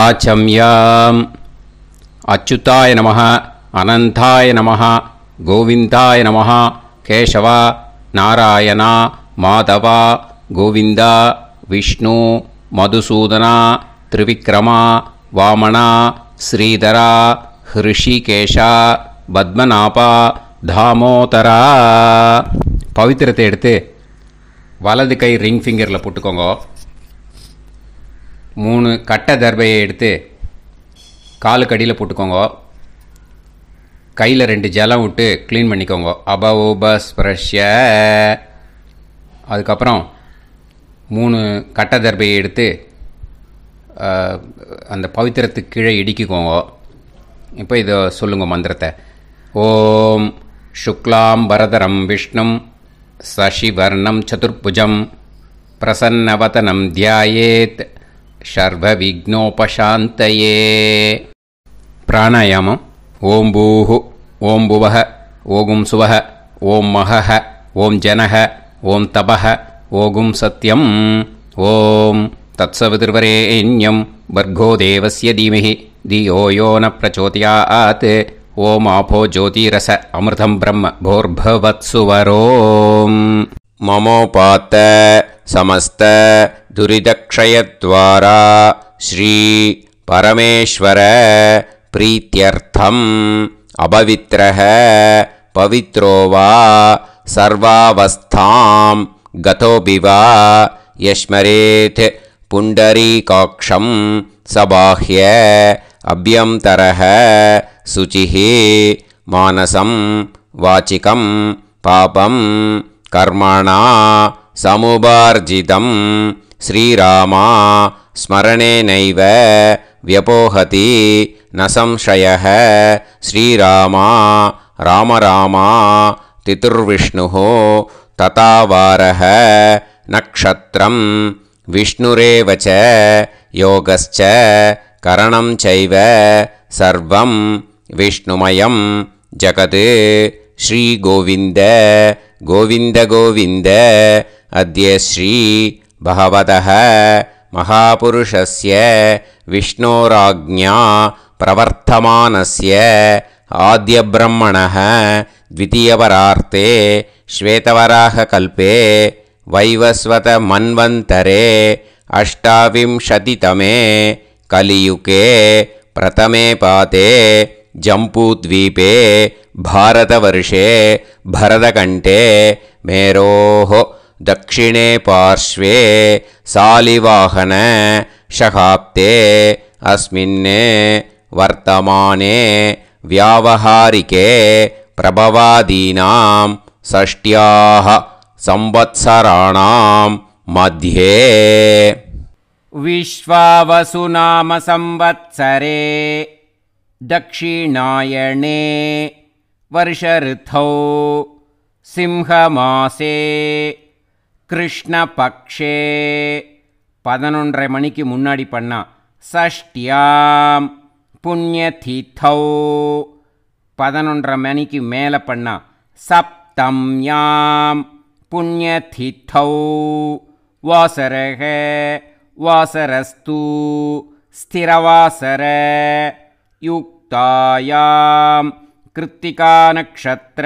ஆச்சம்யாம். அச்சுதாய நமஹ, அனந்தாய நமஹ, கோவிந்தாய நமஹ, கேசவா, நாராயணா, மாதவா, கோவிந்தா, விஷ்ணு, மதுசூதனா, திரிவிக்ரமா, வாமனா, ஸ்ரீதரா, ஹிருஷிகேஷா, பத்மநாபா, தாமோதரா. பவித்திரத்தை எடுத்து வலது கை ரிங் ஃபிங்கரில் போட்டுக்கோங்க. 3 கட்டை தர்பையை எடுத்து காலுக்கடியில் போட்டுக்கோங்க. கையில் 2 ஜலம் விட்டு க்ளீன் பண்ணிக்கோங்க. அபவோபஸ்பிரஷ்ய. அதுக்கப்புறம் 3 கட்டை தர்பையை எடுத்து அந்த பவித்திரத்துக்கு கீழே இடிக்கிக்கோங்க. இப்போ இதை சொல்லுங்க மந்திரத்தை. ஓம் சுக்லாம் பரதரம் விஷ்ணும் சசிவர்ணம் சதுர்புஜம் பிரசன்னவதனம் தியாயேத் சர்வ விக்னோபசாந்தயே. பிராணாயாமம். ஓம் பூஹு, ஓம் புவஹ, ஓகும் சுவஹ, ஓம் மஹஹ, ஓம் ஜனஹ, ஓம் தபஹ, ஓகும் சத்யம். ஓம் தத்சவிதுர்வரேண்யம் வர்கோ தேவஸ்ய தீமஹி தியோ யோ ந பிரச்சோதயாத். ஓம் ஆபோ ஜோதிரச அமிர்தம் பிரம்ம போர்பவத்சுவரோம். மமோபாத்த சமஸ்த துரிதக்ஷயத்வாரா ஸ்ரீ பரமேஸ்வர பிரீத்யர்த்தம் அபவித்ரஹ பவித்ரோ வா சர்வாவஸ்தாம் கதோபிவா யஸ்மரேத் புண்டரீகாக்ஷம் சபாஹ்ய அப்யந்தரஹ சுச்சிஹ மானசம் வாச்சிகம் பாபம் கர்மணா சமுபார்ஜிதம் ஸ்ரீராமா ஸ்மரணேனைவ வியபோஹதி ந சம்சயः. ஸ்ரீராமா ராம ராமா திதுர்விஷ்ணுः ததாவாரः நக்ஷத்ரம் விஷ்ணுரேவ ச யோகஸ்ச கரணம் சைவ சர்வம் விஷ்ணுமயம் ஜகத். ஸ்ரீ கோவிந்த கோவிந்த கோவிந்த. அத்ய ஸ்ரீ பகவதः மகாபுருஷஸ்ய விஷ்ணோராஜ்ஞா பிரவர்த்தமானஸ்ய ஆத்யப்ரஹ்மணः த்விதீயபரார்த்தே ஸ்வேதவராககல்பே வைவஸ்வத மன்வந்தரே அஷ்டாவிம்சதிதமே கலியுகே பிரதமே பாதே ஜம்பூத்வீபே பாரதவர்ஷே பரதகண்டே மேரோः दक्षिणे पार्श्वे सालिवाहन शकाब्दे अस्मिन् वर्तमाने व्यावहारिके प्रभवादीनां षष्ट्याः संवत्सराणां मध्ये विश्वावसुनाम संवत्सरे दक्षिणायणे वर्षऋतौ सिंहमासे கிருஷ்ணபக்ஷே 11:30 மணிக்கு முன்னாடி பண்ணா. சஷ்டியாம் புண்ணியதிதௌ 11:30 மணிக்கு மேலே பண்ணா. சப்தம்யாம் புண்ணியதிதௌ வாசரக வாசரஸ்து ஸ்திரவாசர யுக்தாயாம் கிருத்திகா நக்ஷத்ர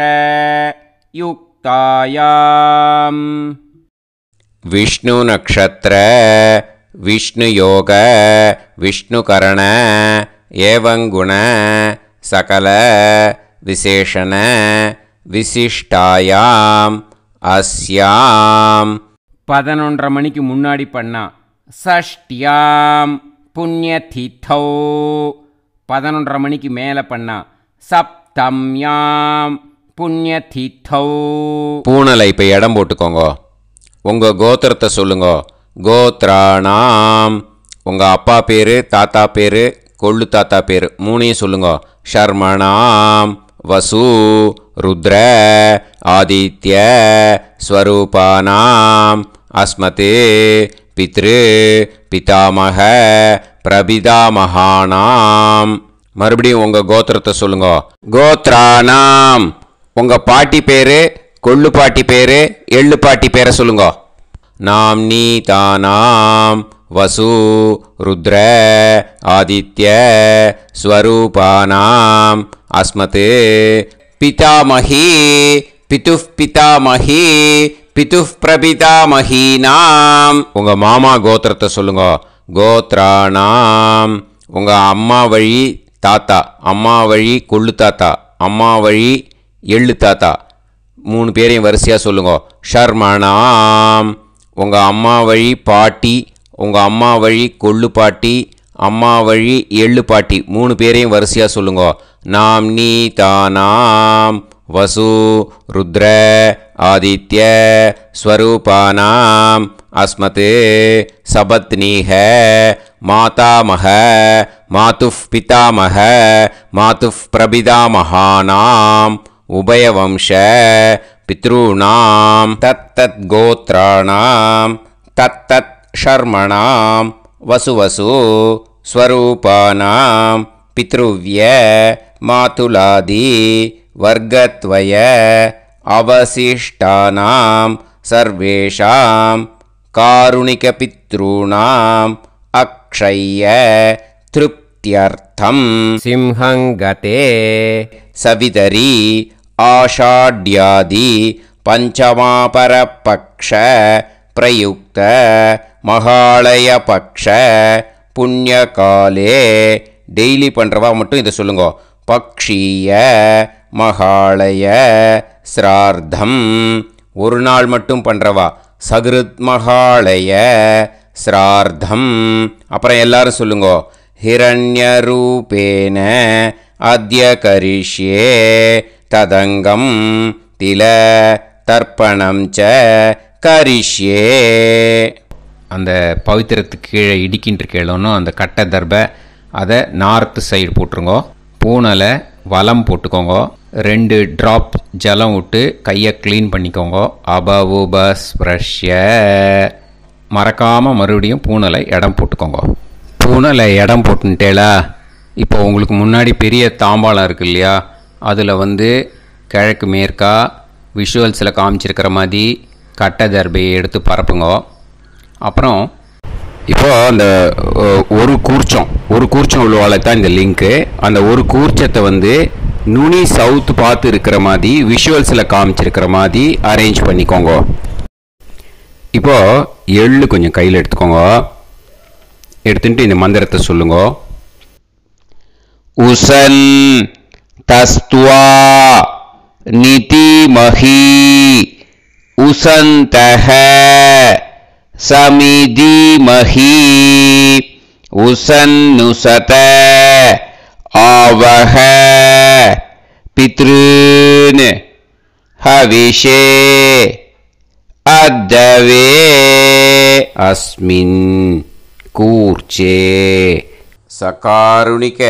யுக்தாயாம். विष्णु नक्षत्र विष्णु योग विष्णु करण एवं गुण सकल विशेषण विशिष्टायाम अस्याम 11:30 மணிக்கு முன்னாடி பண்ணா. சஷ்டியாம் புண்ணியதிதௌ 11:30 மணிக்கு மேலே பண்ணா. சப்தம்யாம் புண்ணியதிதௌ. பூனலை இப்போ இடம் போட்டுக்கோங்க. உங்கள் கோத்திரத்தை சொல்லுங்க. கோத்ராணாம் உங்கள் அப்பா பேர், தாத்தா பேர், கொள்ளு தாத்தா பேர் 3ஐயும் சொல்லுங்க. ஷர்மணாம் வசு ருத்ர ஆதித்ய ஸ்வரூபானாம் அஸ்மத் பித்ரு பிதாமக பிரபிதாமகானாம். மறுபடியும் உங்கள் கோத்திரத்தை சொல்லுங்க. கோத்ராணாம் உங்கள் பாட்டி பேர், கொள்ளு பாட்டி பேர், எள்ளு பாட்டி பேரை சொல்லுங்க. நாம்னி தானாம் वसु रुद्र आदित्य स्वरूपानाम् अस्मते पितामही पितुः पितामही पितुः प्रपितामहीनाम् उंग मामा गोत्रத்தை சொல்லுங்க கோத்ராணாம் உங்க அம்மா வழி தாத்தா அம்மா வழி கொள்ளு தாத்தா அம்மா வழி எள்ளு தாத்தா 3 பேரையும் வரிசையா சொல்லுங்க ஷர்மணாம் உங்க அம்மா வழி பாட்டி உங்க அம்மா வழி கொள்ளு பாட்டி அம்மா வழி எள்ளு பாட்டி 3 பேரையும் வரிசையா சொல்லுங்க நாம் நீ தானாம் वसु रुद्र आदित्य स्वरूपानाम् अस्मते सपत्नीः मातामह मातुः पितामह मातुः प्रपितामहानाम् उभयवंश पितॄणां तत्तत् गोत्राणां तत्तत् शर्मणां वसुवसु स्वरूपानां पितृव्य मातुलादि वर्गत्वय अवशिष्टानां सर्वेषां कारुणिकपितॄणाम् अक्षय्य तृप्त्यर्थं सिंहङ्गते सवितरी आषाढ्यादि पञ्चमापरपक्ष प्रयुक्त महालयपक्ष पुण्यकाले டெய்லி பண்ணுறவா மட்டும் இதை சொல்லுங்க பக்ஷீய மகாலய ஸ்ரார்த்தம் ஒரு நாள் மட்டும் பண்ணுறவா சகிருத் மகாலய ஸ்ரார்த்தம் அப்புறம் எல்லாரும் சொல்லுங்க ஹிரண்யரூபேன அத்ய கரிஷ்யே ததங்கம் தில தர்ப்பணம் ச கரிஷ்யே அந்த பவித்திரத்துக்கு கீழே இடிக்கின்ற கேளோன்னு அந்த கட்டை தர்பை அதை நார்த்து சைடு போட்டுருங்க பூனலை வலம் போட்டுக்கோங்க 2 ட்ராப் ஜலம் விட்டு கையை க்ளீன் பண்ணிக்கோங்க அபவுபஸ்ப்ரஷ்ய மறக்காமல் மறுபடியும் பூனலை இடம் போட்டுக்கோங்க பூனலை இடம் போட்டுட்டேலா இப்போ உங்களுக்கு முன்னாடி பெரிய தாம்பாளம் இருக்குது இல்லையா அதில் கிழக்கு மேற்கா விஷுவல்ஸில் காமிச்சிருக்கிற மாதிரி கட்டை தர்பையை எடுத்து பரப்புங்க அப்புறம் இப்போ அந்த ஒரு கூர்ச்சம் உள்ளவாளை தான் இந்த லிங்க்கு அந்த ஒரு கூர்ச்சத்தை நுனி சவுத் பார்த்து இருக்கிற மாதிரி விஷுவல்ஸில் காமிச்சிருக்கிற மாதிரி அரேஞ்ச் பண்ணிக்கோங்க இப்போ எள்ளு கொஞ்சம் கையில் எடுத்துக்கோங்க எடுத்துட்டு இந்த மந்திரத்தை சொல்லுங்க உசன் தஸ்துவா நிதிமஹி உசந்தஹ समिधीमहि उसन्नुसत आवह पितॄन् हविषे अद्दवे अस्मिन् कूर्चे सकारुणिक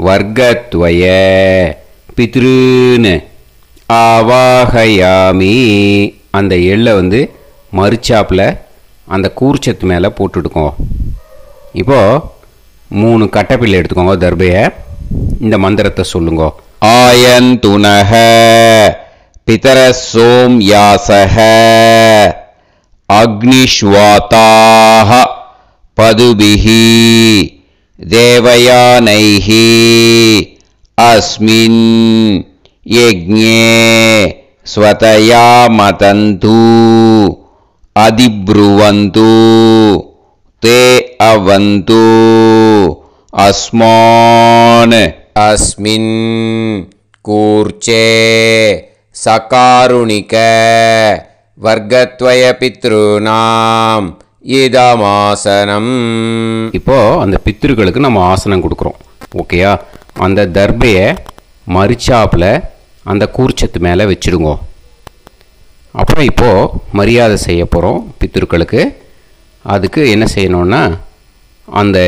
वर्गत्वय पितॄन् आवाहयामि அந்த எள்ளை மறுச்சாப்பில் அந்த கூர்ச்சத்து மேலே போட்டுடுக்கோங்க இப்போது 3 கட்டப்பிள்ளை எடுத்துக்கோங்க தர்பையை இந்த மந்திரத்தை சொல்லுங்க ஆயந்துனஹ பிதர சோம் யாசஹ அக்னிஷ்வாதாஹ பதுபிஹி தேவயானைஹி அஸ்மின் யஜ்ஞே ஸ்வதயா மதந்து அதிப்ருவந்து தே அவந்து அஸ்மான் அஸ்மின் கூர்ச்சே சகாருணிக வர்க்கத்வய பித்ருநாம் இதமாசனம் இப்போ அந்த பித்ருக்களுக்கு நம்ம ஆசனம் கொடுக்குறோம் ஓகேயா அந்த தர்பையை மரிச்சாப்பில் அந்த கூர்ச்சத்து மேலே வச்சுடுங்க அப்புறம் இப்போது மரியாதை செய்ய போகிறோம் பித்ருக்களுக்கு அதுக்கு என்ன செய்யணுன்னா அந்த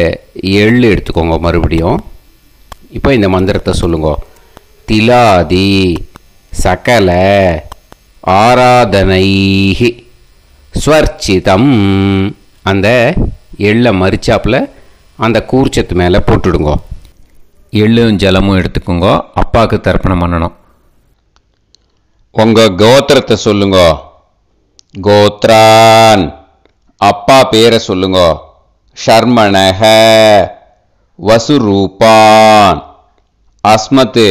எள்ளு எடுத்துக்கோங்க மறுபடியும் இப்போ இந்த மந்திரத்தை சொல்லுங்க திலாதி சகல ஆராதனைஹி ஸ்வர்ச்சிதம் அந்த எள்ளை மரிச்சாப்பில் அந்த கூர்ச்சத்து மேலே போட்டுடுங்க எள்ளும் ஜலமும் எடுத்துக்கோங்க அப்பாவுக்கு தர்ப்பணம் பண்ணணும் உங்கள் கோத்திரத்தை சொல்லுங்க கோத்ரான் அப்பா பேரை சொல்லுங்க ஷர்மணஹ வசுரூபான் அஸ்மத்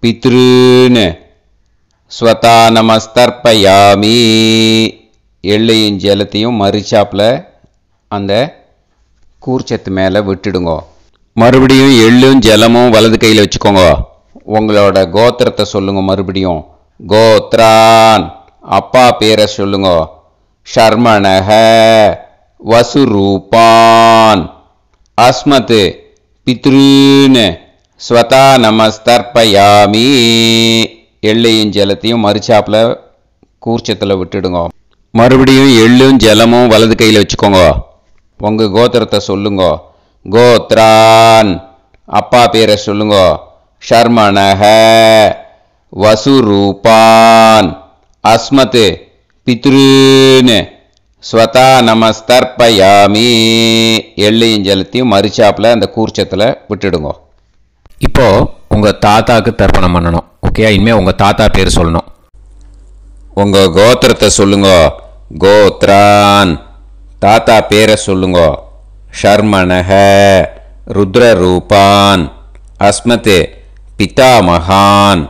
பித்ருன் ஸ்வதா நமஸ்தர்ப்பயாமி. எள்ளையும் ஜலத்தையும் மறிச்சாப்பில் அந்த கூர்ச்சத்து மேலே விட்டுடுங்க. மறுபடியும் எள்ளும் ஜலமும் வலது கையில் வச்சுக்கோங்க. உங்களோட கோத்திரத்தை சொல்லுங்க. மறுபடியும் கோத்ரான் அப்பா பேரை சொல்லுங்க. ஷர்மணஹ வசுரூபான் அஸ்மத் பித்ருன் ஸ்வதா நமஸ்தர்ப்பயாமி. எள்ளையும் ஜலத்தையும் மறிச்சாப்பில் கூர்ச்சத்தில் விட்டுடுங்க. மறுபடியும் எள்ளும் ஜலமும் வலது கையில் வச்சுக்கோங்க. உங்கள் கோத்திரத்தை சொல்லுங்க. கோத்ரான் அப்பா பேரை சொல்லுங்க. ஷர்மணஹ வசுரூபான் அஸ்மத் பித்ருன் ஸ்வதா நமஸ்தர்ப்பயாமி. எள்ளையும் ஜலத்தையும் மறிச்சாப்பில் அந்த கூர்ச்சத்தில் விட்டுடுங்க. இப்போது உங்கள் தாத்தாவுக்கு தர்ப்பணம் பண்ணணும். ஓகே, இனிமேல் உங்கள் தாத்தா பேர் சொல்லணும். உங்கள் கோத்திரத்தை சொல்லுங்க. கோத்ரான் தாத்தா பேரை சொல்லுங்க. ஷர்மணஹ ருத்ரரூபான் அஸ்மத் பிதாமகான்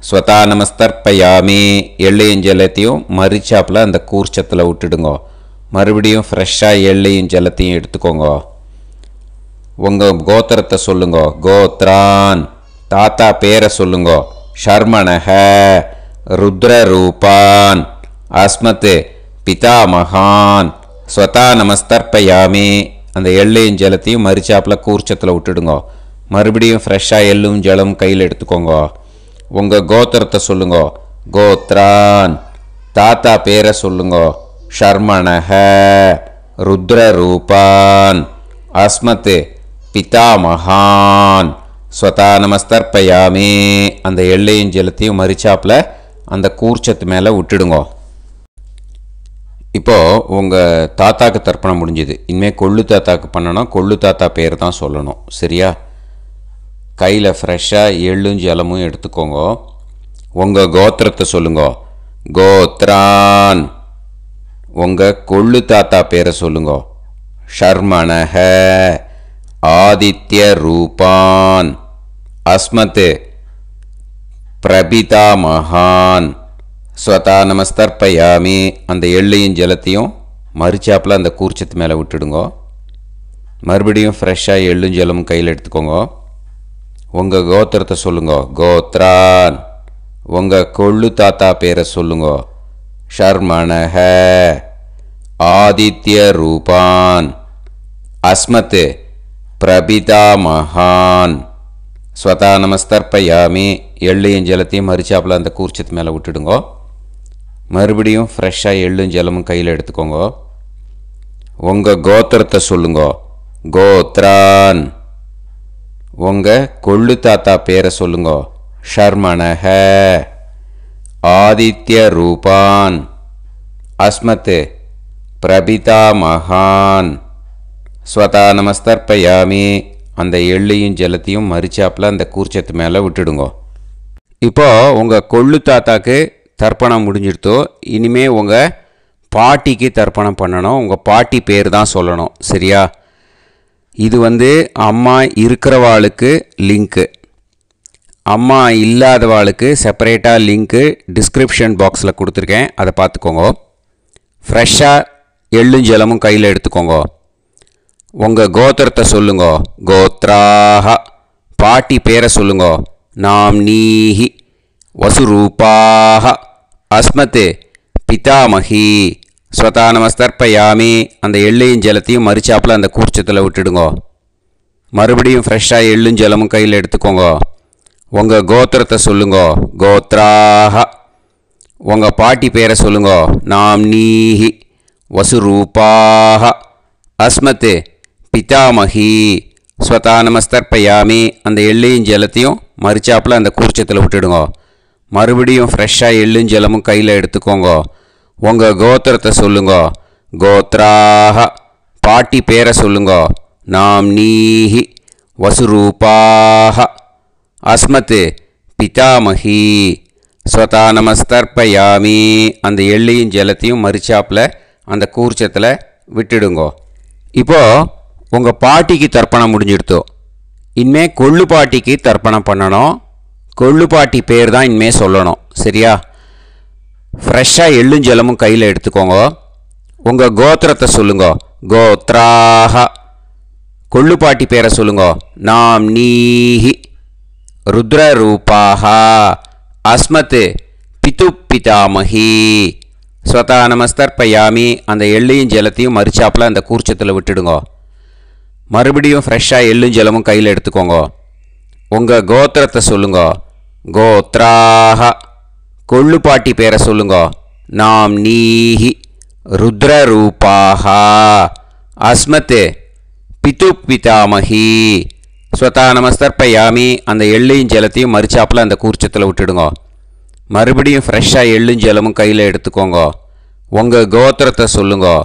ஸ்வதா நமஸ்தர்ப்பயாமி. எள்ளையும் ஜலத்தையும் மறிச்சாப்பில் அந்த கூர்ச்சத்தில் விட்டுடுங்க. மறுபடியும் ஃப்ரெஷ்ஷாக எள்ளையும் ஜலத்தையும் எடுத்துக்கோங்க. உங்கள் கோத்திரத்தை சொல்லுங்க. கோத்ரான் தாத்தா பேரை சொல்லுங்க. ஷர்மணஹ ருத்ரரூபான் அஸ்மத் பிதாமகான் ஸ்வதா நமஸ்தர்ப்பயாமி. அந்த எள்ளையும் ஜலத்தையும் மறிச்சாப்பில் கூர்ச்சத்தில் விட்டுடுங்க. மறுபடியும் ஃப்ரெஷ்ஷாக எள்ளும் ஜலம் கையில் எடுத்துக்கோங்க. உங்கள் கோத்திரத்தை சொல்லுங்க. கோத்ரான் தாத்தா பேரை சொல்லுங்க. ஷர்மணஹ ருத்ரரூபான் அஸ்மத் பிதாமகான் ஸ்வதா நமஸ்தர்ப்பயாமி. அந்த எள்ளையும் ஜலத்தையும் மறிச்சாப்பில் அந்த கூர்ச்சத்து மேலே விட்டுடுங்க. இப்போது உங்கள் தாத்தாக்கு தர்ப்பணம் முடிஞ்சுது. இனிமேல் கொள்ளு தாத்தாக்கு பண்ணணும். கொள்ளு தாத்தா பேர் தான் சொல்லணும். சரியா? கையில் ஃப்ரெஷ்ஷாக எள்ளும் ஜலமும் எடுத்துக்கோங்க. உங்கள் கோத்திரத்தை சொல்லுங்க. கோத்ரான் உங்கள் கொள்ளு தாத்தா பேரை சொல்லுங்க. ஷர்மணஹ ஆதித்ய ரூபான் அஸ்மத் பிரபிதாமகான் ஸ்வதா நமஸ்தர்ப்பயாமி. அந்த எள்ளையும் ஜலத்தையும் மறிச்சாப்பில் அந்த கூர்ச்சத்து மேலே விட்டுடுங்க. மறுபடியும் ஃப்ரெஷ்ஷாக எள்ளும் ஜலமும் கையில் எடுத்துக்கோங்க. உங்கள் கோத்திரத்தை சொல்லுங்க. கோத்ரான் உங்கள் கொள்ளு தாத்தா பேரை சொல்லுங்க. ஷர்மணஹ ஆதித்ய ரூபான் அஸ்மத் பிரபிதாமகான் ஸ்வதா நமஸ்தர்ப்பயாமி. எள்ளையும் ஜலத்தையும் மறிச்சாப்பில் அந்த கூர்ச்சத்து மேலே விட்டுடுங்க. மறுபடியும் ஃப்ரெஷ்ஷாக எள்ளும் ஜலமும் கையில் எடுத்துக்கோங்க. உங்கள் கோத்திரத்தை சொல்லுங்க. கோத்ரான் உங்கள் கொள்ளு தாத்தா பேரை சொல்லுங்க. ஷர்மணஹ ஆதித்ய ரூபான் அஸ்மத் பிரபிதாமகான் ஸ்வதா நமஸ்தர்ப்பயாமி. அந்த எள்ளையும் ஜலத்தையும் மறிச்சாப்பில் அந்த கூர்ச்சத்து மேலே விட்டுடுங்க. இப்போது உங்கள் கொள்ளு தாத்தாக்கு தர்ப்பணம் முடிஞ்சிடுத்தோ. இனிமேல் உங்கள் பாட்டிக்கு தர்ப்பணம் பண்ணணும். உங்கள் பாட்டி பேர் தான் சொல்லணும். சரியா? இது அம்மா இருக்கிறவாளுக்கு லிங்க்கு, அம்மா இல்லாதவாளுக்கு செப்பரேட்டாக லிங்க்கு டிஸ்கிரிப்ஷன் பாக்ஸில் கொடுத்துருக்கேன். அதை பார்த்துக்கோங்க. ஃப்ரெஷ்ஷாக எள்ளும் ஜலமும் கையில் எடுத்துக்கோங்க. உங்கள் கோத்திரத்தை சொல்லுங்க. கோத்ராஹ பாட்டி பேரை சொல்லுங்க. நாம்னீஹி வசுரூபாஹ அஸ்மத் பிதாமகி ஸ்வதா நமஸ்தர்ப்பயாமி. அந்த எள்ளையும் ஜலத்தையும் மறிச்சாப்பில் அந்த கூர்ச்சத்தில் விட்டுடுங்க. மறுபடியும் ஃப்ரெஷ்ஷாக எள்ளும் ஜலமும் கையில் எடுத்துக்கோங்க. உங்கள் கோத்திரத்தை சொல்லுங்க. கோத்ராஹ உங்கள் பாட்டி பேரை சொல்லுங்க. நாம்னீஹி வசுரூபாஹ அஸ்மத் பிதாமகி ஸ்வதா நமஸ்தர்ப்பயாமி. அந்த எள்ளையும் ஜலத்தையும் மறிச்சாப்பில் அந்த கூர்ச்சத்தில் விட்டுடுங்க. மறுபடியும் ஃப்ரெஷ்ஷாக எள்ளும் ஜலமும் கையில் எடுத்துக்கோங்க. உங்கள் கோத்திரத்தை சொல்லுங்க. கோத்ராஹ பாட்டி பேரை சொல்லுங்க. நாம்னீஹி வசுரூபாஹ அஸ்மத் பிதாமகி ஸ்வதா நமஸ்தர்ப்பயாமி. அந்த எள்ளையும் ஜலத்தையும் மறிச்சாப்பில் அந்த கூர்ச்சத்தில் விட்டுடுங்க. இப்போது உங்கள் பாட்டிக்கு தர்ப்பணம் முடிஞ்சிடுத்தோ. இனிமே கொள்ளு பாட்டிக்கு தர்ப்பணம் பண்ணணும். கொள்ளு பாட்டி பேர் தான் இனிமே சொல்லணும். சரியா? ஃப்ரெஷ்ஷாக எள்ளும் ஜலமும் கையில் எடுத்துக்கோங்க. உங்கள் கோத்திரத்தை சொல்லுங்க. கோத்ராஹ. கொள்ளு பாட்டி பேரை சொல்லுங்க. நாம் நீஹி ருத்ரரூபாஹ அஸ்மத் பிது பிதாமஹி ஸ்வதா நமஸ்தர்ப்பயாமி. அந்த எள்ளையும் ஜலத்தையும் மறிச்சாப்பில் அந்த கூர்ச்சத்தில் விட்டுடுங்க. மறுபடியும் ஃப்ரெஷ்ஷாக எள்ளும் ஜலமும் கையில் எடுத்துக்கோங்க. உங்கள் கோத்திரத்தை சொல்லுங்க. கோத்ராஹ. கொள்ளு பாட்டி பேரை சொல்லுங்க. நாம் நீஹி ருத்ரரூபாஹ அஸ்மத் பிது பிதாமஹி ஸ்வதா நமஸ்தர்ப்பயாமி. அந்த எள்ளையும் ஜலத்தையும் மறிச்சாப்பில் அந்த கூர்ச்சத்தில் விட்டுடுங்க. மறுபடியும் ஃப்ரெஷ்ஷாக எள்ளும் ஜலமும் கையில் எடுத்துக்கோங்க. உங்கள் கோத்திரத்தை சொல்லுங்க.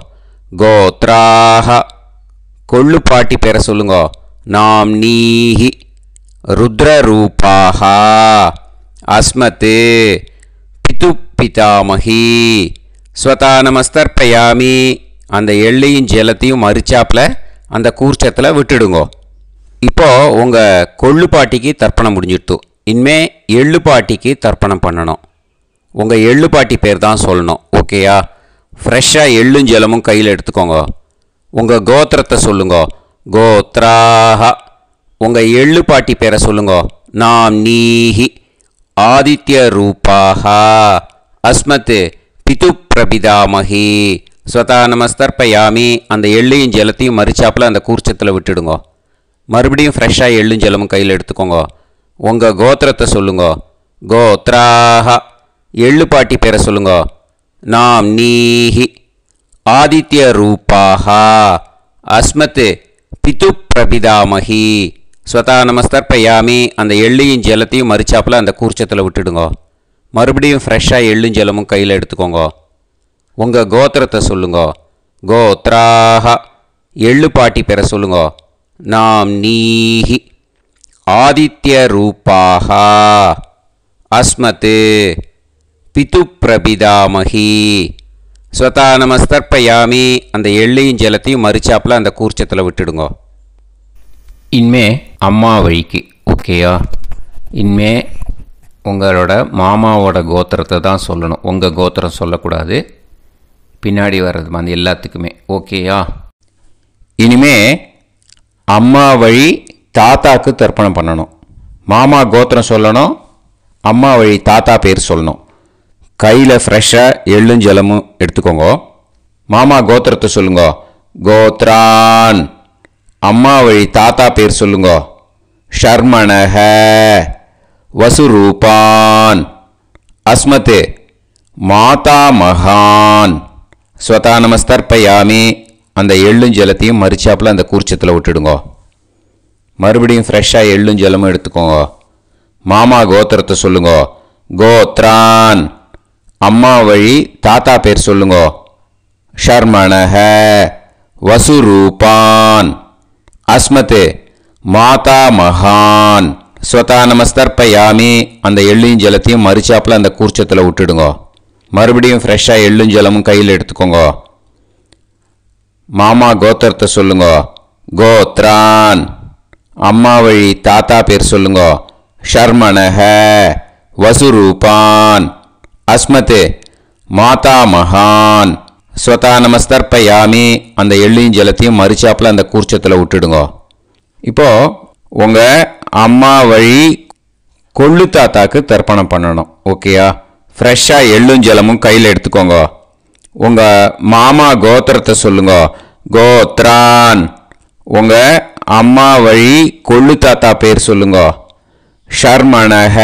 கோத்ராஹ. கொள்ளு பாட்டி பேரை சொல்லுங்க. நாம் நீஹி ருத்ரரூபாஹ அஸ்மத் பிது பிதாமஹி ஸ்வதா நமஸ்தர்ப்பயாமி. அந்த எள்ளையும் ஜலத்தையும் மறிச்சாப்பில் அந்த கூர்ச்சத்தில் விட்டுடுங்க. இப்போது உங்கள் கொள்ளு பாட்டிக்கு தர்ப்பணம் முடிஞ்சிடுத்து. இனிமே எள்ளு பாட்டிக்கு தர்ப்பணம் பண்ணணும். உங்கள் எள்ளு பாட்டி பேர் தான் சொல்லணும். ஓகேயா? ஃப்ரெஷ்ஷாக எள்ளும் ஜலமும் கையில் எடுத்துக்கோங்க. உங்கள் கோத்திரத்தை சொல்லுங்க. கோத்ராஹ. உங்கள் எள்ளு பாட்டி பேரை சொல்லுங்க. நாம் நீஹி ஆதித்ய ரூபாஹ அஸ்மத் பிது பிரபிதாமஹி ஸ்வதா நமஸ்தர்ப்பயாமி. அந்த எள்ளையும் ஜலத்தையும் மறிச்சாப்பில் அந்த கூர்ச்சத்தில் விட்டுடுங்க. மறுபடியும் ஃப்ரெஷ்ஷாக எள்ளும் ஜலமும் கையில் எடுத்துக்கோங்க. உங்கள் கோத்திரத்தை சொல்லுங்க. கோத்ராஹ. எள்ளு பாட்டி பேரை சொல்லுங்க. நாம் நீஹி ஆதித்ய ரூபாஹ அஸ்மத் பிது பிரபிதாமஹி ஸ்வதா நமஸ்தர்ப்பயாமி. அந்த எள்ளையும் ஜலத்தையும் மறிச்சாப்பில் அந்த கூர்ச்சத்தில் விட்டுடுங்க. மறுபடியும் ஃப்ரெஷ்ஷாக எள்ளும் ஜலமும் கையில் எடுத்துக்கோங்க. உங்கள் கோத்திரத்தை சொல்லுங்க. கோத்ராஹ. எள்ளு பாட்டி பேரை சொல்லுங்க. நாம் நீஹி ஆதித்ய ரூபாஹ அஸ்மத் பிது பிரபிதாமஹி ஸ்வதா நமஸ்தர்ப்பயாமி. அந்த எள்ளையும் ஜலத்தையும் மறிச்சாப்பில் அந்த கூர்ச்சத்தில் விட்டுடுங்க. இனிமே அம்மா வழிக்கு. ஓகேயா? இனிமே உங்களோட மாமாவோட கோத்திரத்தை தான் சொல்லணும். உங்கள் கோத்திரம் சொல்லக்கூடாது. பின்னாடி வர்றது வந்து எல்லாத்துக்குமே. ஓகேயா? இனிமே அம்மா வழி தாத்தாக்கு தர்ப்பணம் பண்ணணும். மாமா கோத்திரம் சொல்லணும். அம்மா வழி தாத்தா பேர் சொல்லணும். கையில் ஃப்ரெஷ்ஷாக எள்ளும் ஜலமும் எடுத்துக்கோங்க. மாமா கோத்திரத்தை சொல்லுங்க. கோத்ரான். அம்மா வழி தாத்தா பேர் சொல்லுங்க. ஷர்மணஹ வசுரூபான் அஸ்மத் மாதா மகான் ஸ்வதா நமஸ்தர்ப்பயாமி. அந்த எள்ளும் ஜலத்தையும் மறிச்சாப்பில் அந்த கூர்ச்சத்தில் விட்டுடுங்க. மறுபடியும் ஃப்ரெஷ்ஷாக எள்ளும் ஜலமும் எடுத்துக்கோங்க. மாமா கோத்திரத்தை சொல்லுங்க. கோத்ரான். அம்மா வழி தாத்தா பேர் சொல்லுங்க. ஷர்மணஹ வசுரூபான் அஸ்மத் மாதா மகான் ஸ்வதா நமஸ்தர்ப்பயாமி. அந்த எள்ளையும் ஜலத்தையும் மறிச்சாப்பில் அந்த கூர்ச்சத்தில் விட்டுடுங்க. மறுபடியும் ஃப்ரெஷ்ஷாக எள்ளும் ஜலமும் கையில் எடுத்துக்கோங்க. மாமா கோத்திரத்தை சொல்லுங்க. கோத்ரான். அம்மா வழி தாத்தா பேர் சொல்லுங்க. ஷர்மணஹ வசுரூபான் அஸ்மத் மாதா மகான் ஸ்வதா நமஸ்தர்ப்பயாமி. அந்த எள்ளையும் ஜலத்தையும் மறிச்சாப்பில் அந்த கூர்ச்சத்தில் விட்டுடுங்க. இப்போது உங்கள் அம்மா வழி கொள்ளு தாத்தாக்கு தர்ப்பணம் பண்ணணும். ஓகேயா? ஃப்ரெஷ்ஷாக எள்ளும் ஜலமும் கையில் எடுத்துக்கோங்க. உங்கள் மாமா கோத்திரத்தை சொல்லுங்க. கோத்ரான். உங்கள் அம்மா வழி கொள்ளு தாத்தா பேர் சொல்லுங்க. ஷர்மணஹ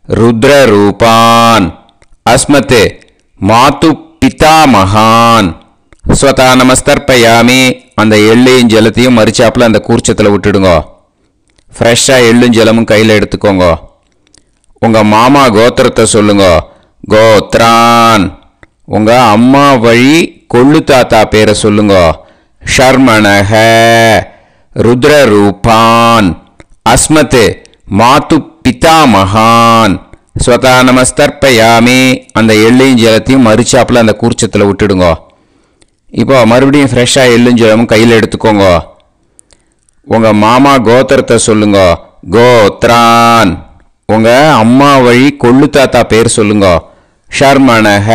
ருத்ரரூபான் அஸ்மத் மாது பிதாமகான் ஸ்வதா நமஸ்தர்ப்பயாமி. அந்த எள்ளையும் ஜலத்தையும் மறிச்சாப்பில் அந்த கூர்ச்சத்தில் விட்டுடுங்க. ஃப்ரெஷ்ஷாக எள்ளும் ஜலமும் கையில் எடுத்துக்கோங்க. உங்கள் மாமா கோத்திரத்தை சொல்லுங்க. கோத்ரான். உங்கள் அம்மா வழி கொள்ளு தாத்தா பேரை சொல்லுங்க. ஷர்மணஹ ருத்ரரூபான் அஸ்மத் மாது பிதாமகான் ஸ்வதா நமஸ்தர்ப்பயாமி. அந்த எள்ளையும் ஜலத்தையும் மறிச்சாப்பில் அந்த கூர்ச்சத்தில் விட்டுடுங்க. இப்போ மறுபடியும் ஃப்ரெஷ்ஷாக எள்ளும் ஜலமும் கையில் எடுத்துக்கோங்க. உங்க மாமா கோத்திரத்தை சொல்லுங்க. கோத்ரான். உங்க அம்மா வழி கொள்ளு தாத்தா பேர் சொல்லுங்க. ஷர்மணஹ.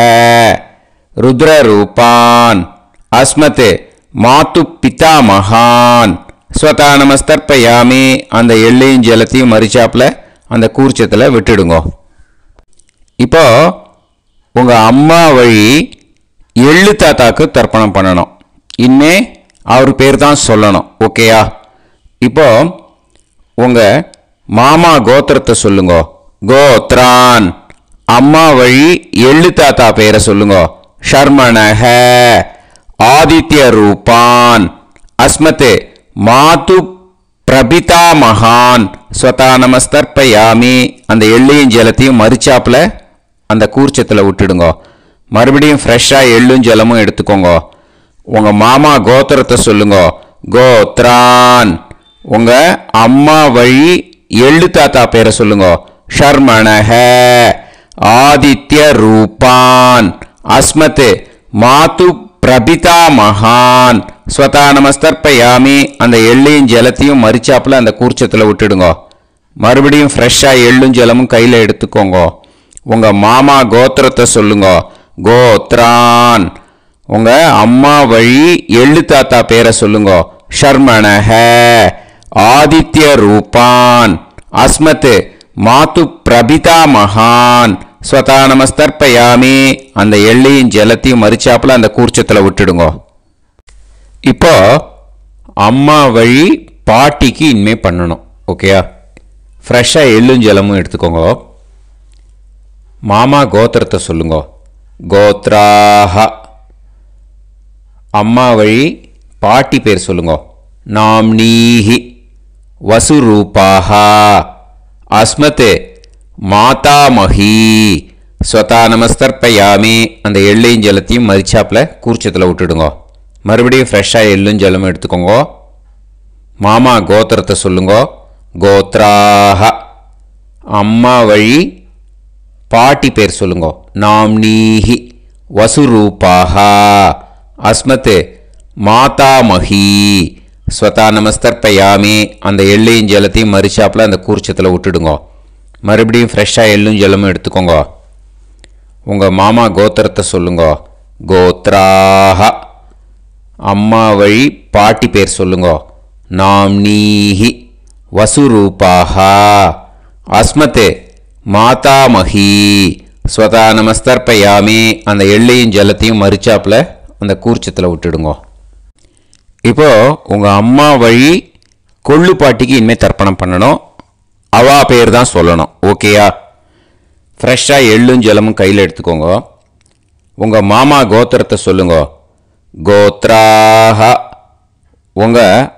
ருத்ரரூபான். அஸ்மத் மாத்து பிதா மகான். ஸ்வதா நமஸ்தர்ப்பயாமி. அந்த எள்ளையும் ஜலத்தையும் மறிச்சாப்புல அந்த கூர்ச்சத்தில் விட்டுடுங்க. இப்போ உங்க அம்மா வழி எள்ளு தாத்தாக்கு தர்ப்பணம் பண்ணணும். இனிமே அவர் பேர் தான் சொல்லணும். ஓகேயா? இப்போ உங்க மாமா கோத்திரத்தை சொல்லுங்க. கோத்ரான். அம்மா வழி எள்ளு தாத்தா பேரை சொல்லுங்க. ஷர்மணஹ. ஆதித்ய ரூபான். அஸ்மத் மாது பிரபிதா மகான். ஸ்வதா நமஸ்தர்ப்பயாமி. அந்த எள்ளையும் ஜலத்தையும் மறிச்சாப்புல அந்த கூர்ச்சத்தில் விட்டுடுங்க. மறுபடியும் ஃப்ரெஷ்ஷாக எள்ளும் ஜலமும் எடுத்துக்கோங்க. உங்க மாமா கோத்திரத்தை சொல்லுங்க. கோத்ரான். உங்க அம்மா வழி எள்ளு தாத்தா பேரை சொல்லுங்க. ஷர்மணஹ. ஆதித்ய ரூபான். அஸ்மத் மாது பிரபிதா மகான். ஸ்வதா நமஸ்தர்ப்பயாமி. அந்த எள்ளையும் ஜலத்தையும் மறிச்சாப்புல அந்த கூர்ச்சத்தில் விட்டுடுங்க. மறுபடியும் ஃப்ரெஷ்ஷாக எள்ளும் ஜலமும் கையில் எடுத்துக்கோங்க. உங்க மாமா கோத்திரத்தை சொல்லுங்க. கோத்ரான். உங்க அம்மா வழி எள்ளு தாத்தா பேரை சொல்லுங்க. ஷர்மணஹ. ஆதித்ய ரூபான். அஸ்மத் மாது பிரபிதா மகான். ஸ்வதா நமஸ்தர்ப்பயாமி. அந்த எள்ளையும் ஜலத்தையும் மறிச்சாப்புல அந்த கூர்ச்சத்தில் விட்டுடுங்க. இப்போ அம்மா வழி பாட்டிக்கு இனிமே பண்ணணும். ஓகேயா? ஃப்ரெஷ்ஷாக எள்ளும் ஜலமும் எடுத்துக்கோங்க. மாமா கோத்திரத்தை சொல்லுங்க. கோத்ராஹ. அம்மா வழி பாட்டி பேர் சொல்லுங்க. நாம்னீஹி. வசுரூபாஹ. அஸ்மத் மாதாமஹி. ஸ்வதா நமஸ்தர்ப்பயாமி. அந்த எள்ளையும் ஜலத்தையும் மறிச்சாப்புல கூர்ச்சத்தில் விட்டுடுங்க. மறுபடியும் ஃப்ரெஷ்ஷாக எள்ளும் ஜலமும் எடுத்துக்கோங்க. மாமா கோத்திரத்தை சொல்லுங்க. கோத்ராஹ. அம்மா வழி பாட்டி பேர் சொல்லுங்க. நாம்னீஹி. வசுரூபாஹ. அஸ்மத் மாதாமஹி. ஸ்வதா நமஸ்தர்ப்பயாமி. அந்த எள்ளையும் ஜலத்தையும் மறிச்சாப்புல அந்த கூர்ச்சத்தில் விட்டுடுங்க. மறுபடியும் ஃப்ரெஷ்ஷாக எள்ளும் ஜலமும் எடுத்துக்கோங்க. உங்கள் மாமா கோத்திரத்தை சொல்லுங்க. கோத்ராஹ. அம்மா வழி பாட்டி பேர் சொல்லுங்க. நாம்னீஹி. வசுரூபாஹ. அஸ்மத் மாதாமஹி. ஸ்வதா நமஸ்தர்ப்பயாமி. அந்த எள்ளையும் ஜலத்தையும் மறிச்சாப்புல அந்த கூர்ச்சத்தில் விட்டுடுங்க. இப்போ உங்கள் அம்மா வழி கொள்ளு பாட்டிக்கு இனிமேல் தர்ப்பணம் பண்ணணும். அவா பேர் தான் சொல்லணும். ஓகேயா? ஃப்ரெஷ்ஷாக எள்ளும் ஜலமும் கையில் எடுத்துக்கோங்க. உங்கள் மாமா கோத்திரத்தை சொல்லுங்க. கோத்ராஹ. உங்கள்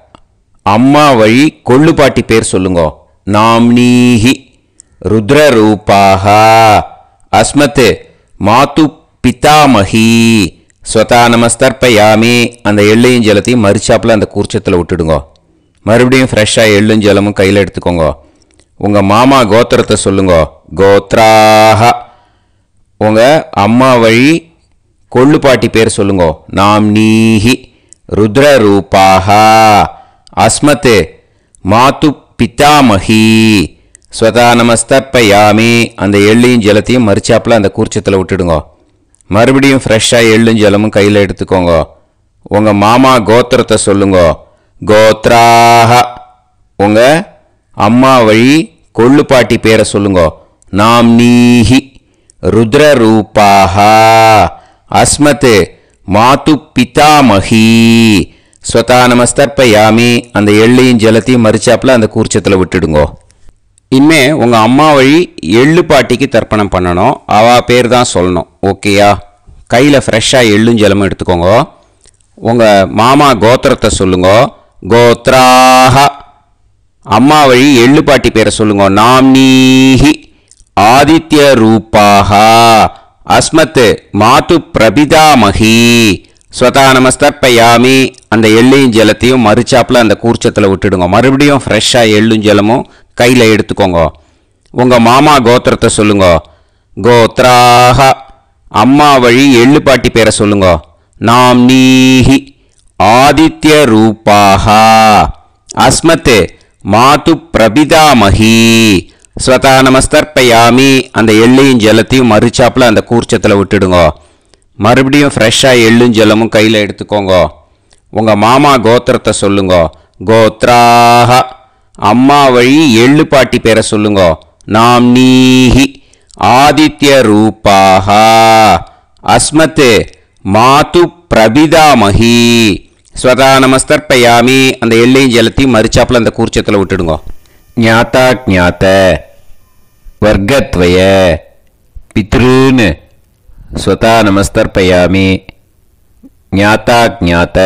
அம்மா வழி கொள்ளு பாட்டி பேர் சொல்லுங்க. நாம்னீஹி. ருத்ரரூபாஹ. அஸ்மத் மாது பிதாமஹி. ஸ்வதா நமஸ்தர்ப்பயாமி. அந்த எள்ளையும் ஜலத்தையும் மறிச்சாப்புல அந்த கூர்ச்சத்தில் விட்டுடுங்க. மறுபடியும் ஃப்ரெஷ்ஷாக எள்ளும் ஜலமும் கையில் எடுத்துக்கோங்க. உங்கள் மாமா கோத்திரத்தை சொல்லுங்க. கோத்ராஹ. உங்கள் அம்மா வழி கொள்ளு பாட்டி பேர் சொல்லுங்க. நாம்னீஹி. ருத்ரரூபாஹ. அஸ்மத் மாது பிதாமஹி. ஸ்வதா நமஸ்தர்ப்பயாமி. அந்த எள்ளையும் ஜலத்தையும் மறிச்சாப்புல அந்த கூர்ச்சத்தில் விட்டுடுங்க. மறுபடியும் ஃப்ரெஷ்ஷாக எள்ளும் ஜலமும் கையில் எடுத்துக்கோங்க. உங்கள் மாமா கோத்திரத்தை சொல்லுங்க. கோத்ராஹ. உங்கள் அம்மா வழி கொள்ளு பாட்டி பேரை சொல்லுங்க. நாம்னீஹி. ருத்ரரூபாஹ. அஸ்மத் மாது பிதாமஹி. ஸ்வதா நமஸ்தர்ப்பயாமி. அந்த எள்ளையும் ஜலத்தையும் மறிச்சாப்புல அந்த கூர்ச்சத்தில் விட்டுடுங்க. இனிமே உங்கள் அம்மா வழி எள்ளு பாட்டிக்கு தர்ப்பணம் பண்ணணும். அவா பேர் தான் சொல்லணும். ஓகேயா? கையில் ஃப்ரெஷ்ஷாக எள்ளும் ஜலமும் எடுத்துக்கோங்க. உங்கள் மாமா கோத்திரத்தை சொல்லுங்க. கோத்ராஹ. அம்மா வழி எள்ளு பாட்டி பேரை சொல்லுங்க. நாம்னீஹி. ஆதித்ய ரூபாஹ. அஸ்மத் மாது பிரபிதாமஹி. ஸ்வதா நமஸ்தர்ப்பயாமி. அந்த எள்ளையும் ஜலத்தையும் மறிச்சாப்புல அந்த கூர்ச்சத்தில் விட்டுடுங்க. மறுபடியும் ஃப்ரெஷ்ஷாக எள்ளும் ஜலமும் கையில் எடுத்துக்கோங்க. உங்கள் மாமா கோத்திரத்தை சொல்லுங்க. கோத்ராஹ. அம்மா வழி எள்ளு பாட்டி பேரை சொல்லுங்க. நாம்னீஹி. ஆதித்ய ரூபாஹ. அஸ்மத் மாது பிரபிதாமஹி ஸ்வதானமஸ்தர்ப்பயாமி. அந்த எள்ளையும் ஜலத்தையும் மறுச்சாப்பில் அந்த கூர்ச்சத்தில் விட்டுடுங்க. மறுபடியும் ஃப்ரெஷ்ஷாக எள்ளும் ஜலமும் கையில் எடுத்துக்கோங்க. உங்கள் மாமா கோத்திரத்தை சொல்லுங்க. கோத்ராஹ. அம்மா வழி எள்ளு பாட்டி பேரை சொல்லுங்க. நாம் நீஹி ஆதித்ய ரூபாக. அஸ்மத் மாது பிரபிதாமஹி ஸ்வதானமஸ்தர்ப்பயாமி. அந்த எள்ளையும் ஜலத்தையும் மறுச்சாப்பில் அந்த கூர்ச்சத்தில் விட்டுடுங்க. ஞாதா ஞாத வர்க்கத்வய பித்ருன் ஸ்வதானமஸ்தர்ப்பயாமி. ஞாதா ஞாத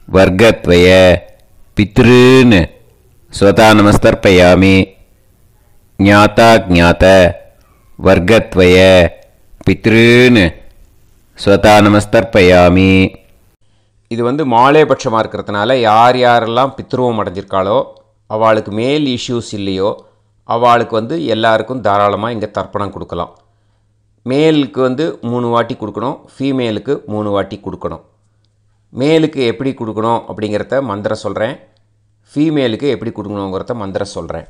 வர்க்கத்வய பித்ருன் ஸ்வதானமஸ்தர்ப்பயாமி. ஞாதா ஞாத வர்க்கத்வய பித்ருன் ஸ்வதானமஸ்தர்ப்பயாமி. இது மாலேபட்சமாக இருக்கிறதுனால யார் யாரெல்லாம் பித்ருவம் அடைஞ்சிருக்காளோ அவளுக்கு மேல் இஷ்யூஸ் இல்லையோ அவளுக்கு எல்லாருக்கும் தாராளமாக இங்கே தர்ப்பணம் கொடுக்கலாம். மேலுக்கு 3 வாட்டி கொடுக்கணும், ஃபீமேலுக்கு 3 வாட்டி கொடுக்கணும். மேலுக்கு எப்படி கொடுக்கணும் அப்படிங்கிறத மந்திரம் சொல்கிறேன், ஃபீமேலுக்கு எப்படி கொடுக்கணுங்கிறத மந்திரம் சொல்கிறேன்.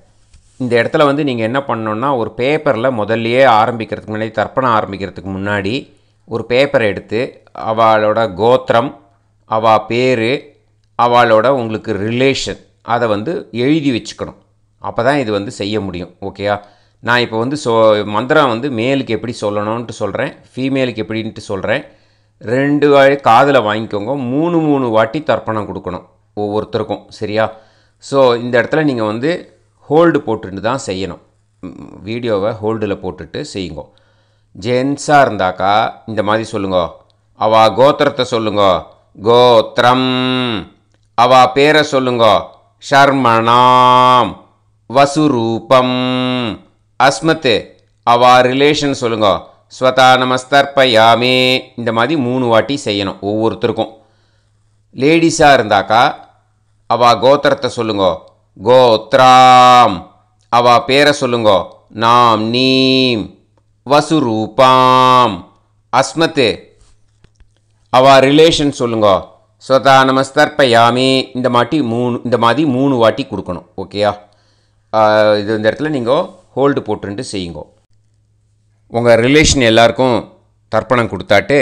இந்த இடத்துல நீங்கள் என்ன பண்ணணுன்னா, ஒரு பேப்பரில் முதல்லையே ஆரம்பிக்கிறதுக்கு முன்னாடி, தர்ப்பணம் ஆரம்பிக்கிறதுக்கு முன்னாடி ஒரு பேப்பரை எடுத்து அவளோட கோத்திரம், அவள் பேர், அவளோட உங்களுக்கு ரிலேஷன் அதை எழுதி வச்சுக்கணும். அப்போ தான் இது செய்ய முடியும். ஓகேயா? நான் இப்போ மந்திரம் மேலுக்கு எப்படி சொல்லணும்ன்ட்டு சொல்கிறேன், ஃபீமேலுக்கு எப்படின்ட்டு சொல்கிறேன். 2 காதில் வாங்கிக்கோங்க. 3 வாட்டி தர்ப்பணம் கொடுக்கணும் ஒவ்வொருத்தருக்கும். சரியா? ஸோ இந்த இடத்துல நீங்கள் ஹோல்டு போட்டுட்டு தான் செய்யணும். வீடியோவை ஹோல்டில் போட்டுட்டு செய்யுங்க. ஜென்ஸாக இருந்தாக்கா இந்த மாதிரி சொல்லுங்க. அவள் கோத்திரத்தை சொல்லுங்க. கோத்ரம். அவள் பேரை சொல்லுங்க. ஷர்மணாம் வசுரூபம். அஸ்மத். அவள் ரிலேஷன் சொல்லுங்க. ஸ்வதானமஸ்தர்ப்பயாமி. இந்த மாதிரி 3 வாட்டி செய்யணும் ஒவ்வொருத்தருக்கும். லேடிஸாக இருந்தாக்கா அவள் கோத்திரத்தை சொல்லுங்க. கோத்ராம். அவள் பேரை சொல்லுங்க. நாம் நீம் வசுரூபாம். அஸ்மத். அவள் ரிலேஷன் சொல்லுங்க. ஸ்வதானமஸ்தர்ப்பயாமி. இந்த மாதிரி 3 வாட்டி கொடுக்கணும். ஓகேயா? இந்த இடத்துல நீங்கள் ஹோல்டு போட்டுட்டு செய்யுங்க. உங்கள் ரிலேஷன் எல்லாருக்கும் தர்ப்பணம் கொடுத்தாட்டு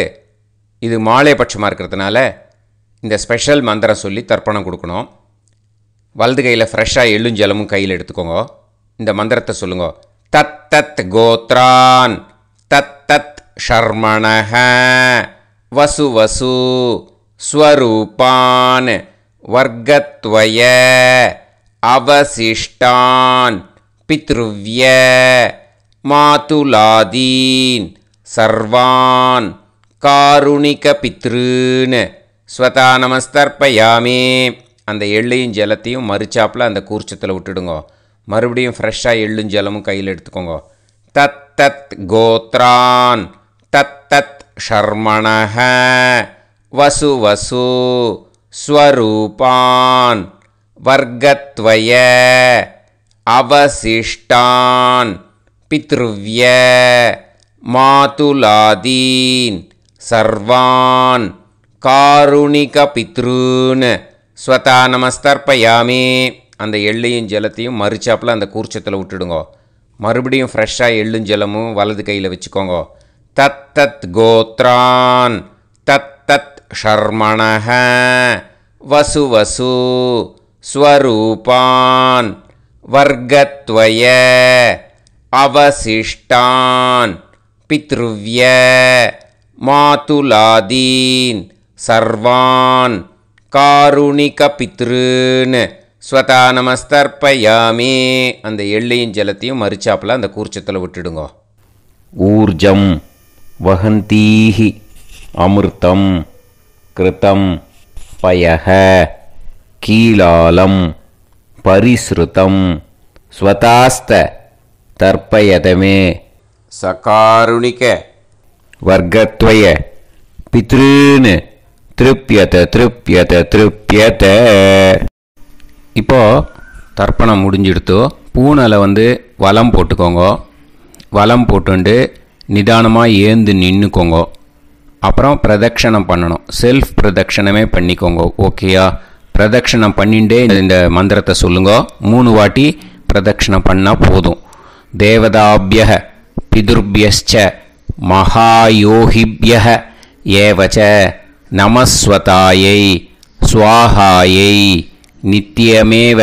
இது மாலைபட்சமாக இருக்கிறதுனால இந்த ஸ்பெஷல் மந்திரம் சொல்லி தர்ப்பணம் கொடுக்கணும். வலது கையில் ஃப்ரெஷ்ஷாக எள்ளும் ஜலமும் கையில் எடுத்துக்கோங்க. இந்த மந்திரத்தை சொல்லுங்க. தத் தத் கோத்ரான் தத் தத் ஷர்மணஹ வசு வசு ஸ்வரூபான் வர்க்கத்வய அவசிஷ்டான் பித்ருவ்ய மாதுலாதீன் சர்வான் காருணிக பித்ருன் ஸ்வதானமஸ்தர்ப்பயாமி. அந்த எள்ளையும் ஜலத்தையும் மறுச்சாப்பில் அந்த கூர்ச்சத்தில் விட்டுடுங்க. மறுபடியும் ஃப்ரெஷ்ஷாக எள்ளும் ஜலமும் கையில் எடுத்துக்கோங்க. தத் தத் கோத்ரான் தத் தத் ஷர்மணஹ வசு வசு ஸ்வரூபான் வர்க்கத்வய அவசிஷ்டான் பித்ருவ்ய மாதுலாதீன் சர்வான் காருணிக பித்ருன் ஸ்வதானமஸ்தர்ப்பயாமி. அந்த எள்ளையும் ஜலத்தையும் மறுச்சாப்பில் அந்த கூர்ச்சத்தில் விட்டுடுங்க. மறுபடியும் ஃப்ரெஷ்ஷாக எள்ளும் ஜலமும் வலது கையில் வச்சுக்கோங்க. தத் தத் கோத்ரான் தத் தத் ஷர்மணஹ வசு வசு ஸ்வரூபான் வர்க்கத்வய அவசிஷ்டான் பித்ருவ்ய மாதுலாதீன் சர்வான் காருணிக பித்ருன் ஸ்வதானமஸ்தர்ப்பயாமி. அந்த எள்ளையும் ஜலத்தையும் மறுச்சாப்பில் அந்த கூர்ச்சத்தில் விட்டுடுங்க. ஊர்ஜம் வஹந்தீஹி அமிர்தம் கிருதம் பயஹ கீலாலம் பரிஸ்ருதம் ஸ்வதாஸ்த தர்ப்பயதமே சகாருணிக வர்க்கத்வய பித்ருன் திருப்யத திருப்யத திருப்யத. இப்போது தர்ப்பணம் முடிஞ்சிடுத்தோ பூனலை வலம் போட்டுக்கோங்க. வலம் போட்டுண்டு நிதானமாக ஏந்து நின்றுக்கோங்க. அப்புறம் பிரதட்சணம் பண்ணணும். செல்ஃப் பிரதட்சணமே பண்ணிக்கோங்க. ஓகேயா? பிரதட்சணம் பண்ணிண்டே இந்த மந்திரத்தை சொல்லுங்க. 3 வாட்டி பிரதட்சணம் பண்ணால் போதும். தேவதாபிய பிதுர்பியச்ச மகாயோகிபிய ஏவச்ச நமஸ்வதாயை ஸ்வாஹாயை நித்யமேவ